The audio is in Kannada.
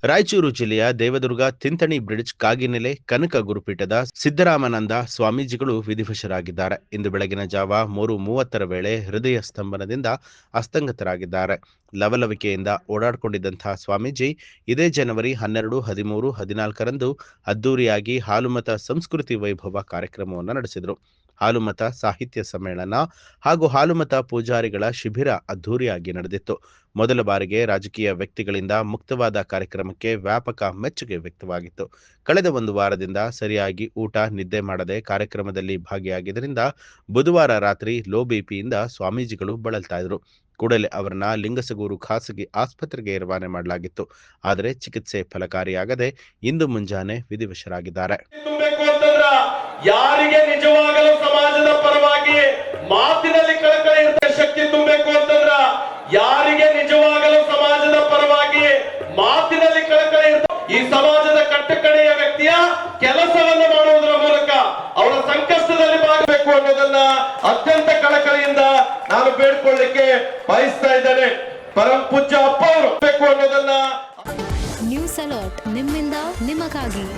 ರಾಯಚೂರು ಜಿಲ್ಲೆಯ ದೇವದುರ್ಗ ತಿಂತಣಿ ಬ್ರಿಡ್ಜ್ ಕಾಗಿನೆಲೆ ಕನಕ ಗುರುಪೀಠದ ಸಿದ್ದರಾಮಾನಂದ ಸ್ವಾಮೀಜಿಗಳು ವಿಧಿವಶರಾಗಿದ್ದಾರೆ. ಇಂದು ಬೆಳಗಿನ ಜಾವ 3:30 ವೇಳೆ ಹೃದಯ ಸ್ತಂಭನದಿಂದ ಅಸ್ತಂಗತರಾಗಿದ್ದಾರೆ. ಲವಲವಿಕೆಯಿಂದ ಓಡಾಡಿಕೊಂಡಿದ್ದಂತಹ ಸ್ವಾಮೀಜಿ ಇದೇ ಜನವರಿ 12, 13, 14ರಂದು ಅದ್ದೂರಿಯಾಗಿ ಹಾಲುಮತ ಸಂಸ್ಕೃತಿ ವೈಭವ ಕಾರ್ಯಕ್ರಮವನ್ನು ನಡೆಸಿದರು. ಹಾಲುಮತ ಸಾಹಿತ್ಯ ಸಮ್ಮೇಳನ ಹಾಗೂ ಹಾಲುಮತ ಪೂಜಾರಿಗಳ ಶಿಬಿರ ಅದ್ದೂರಿಯಾಗಿ ನಡೆದಿತ್ತು. ಮೊದಲ ಬಾರಿಗೆ ರಾಜಕೀಯ ವ್ಯಕ್ತಿಗಳಿಂದ ಮುಕ್ತವಾದ ಕಾರ್ಯಕ್ರಮಕ್ಕೆ ವ್ಯಾಪಕ ಮೆಚ್ಚುಗೆ ವ್ಯಕ್ತವಾಗಿತ್ತು. ಕಳೆದ ಒಂದು ವಾರದಿಂದ ಸರಿಯಾಗಿ ಊಟ ನಿದ್ದೆ ಮಾಡದೆ ಕಾರ್ಯಕ್ರಮದಲ್ಲಿ ಭಾಗಿಯಾಗಿದ್ದರಿಂದ ಬುಧವಾರ ರಾತ್ರಿ ಲೋ ಬಿಪಿಯಿಂದ ಸ್ವಾಮೀಜಿಗಳು ಬಳಲ್ತಾ ಇದ್ರು. ಕೂಡಲೇ ಅವರನ್ನ ಲಿಂಗಸಗೂರು ಖಾಸಗಿ ಆಸ್ಪತ್ರೆಗೆ ರವಾನೆ ಮಾಡಲಾಗಿತ್ತು. ಆದರೆ ಚಿಕಿತ್ಸೆ ಫಲಕಾರಿಯಾಗದೆ ಇಂದು ಮುಂಜಾನೆ ವಿಧಿವಶರಾಗಿದ್ದಾರೆ. ಯಾರಿಗೆ ನಿಜವಾಗಲೂ ಸಮಾಜದ ಪರವಾಗಿ ಮಾತಿನಲ್ಲಿ ಕಳಕಳಿ ಇರುತ್ತೆ, ಶಕ್ತಿ ತುಂಬಬೇಕು ಅಂತಂದ್ರ ಯಾರಿಗೆ ನಿಜವಾಗಲೂ ಸಮಾಜದ ಪರವಾಗಿ ಮಾತಿನಲ್ಲಿ ಕಳಕಳಿ ಇರುತ್ತೆ, ಈ ಸಮಾಜದ ಕಟ್ಟಕಡೆಯ ವ್ಯಕ್ತಿಯ ಕೆಲಸವನ್ನು ಮಾಡುವುದರ ಮೂಲಕ ಅವರ ಸಂಕಷ್ಟದಲ್ಲಿ ಭಾಗಬೇಕು ಅನ್ನೋದನ್ನ ಅತ್ಯಂತ ಕಳಕಳಿಯಿಂದ ನಾನು ಬೇಡ್ಕೊಳ್ಳಿಕ್ಕೆ ಬಯಸ್ತಾ ಇದ್ದೇನೆ. ಪರಂ ಪೂಜ್ಯ ಅಪ್ಪ ಅವರು ಬೇಕು ಅನ್ನೋದನ್ನ. ನ್ಯೂಸ್ ಅಲರ್ಟ್ ನಿಮ್ಮಿಂದ ನಿಮಗಾಗಿ.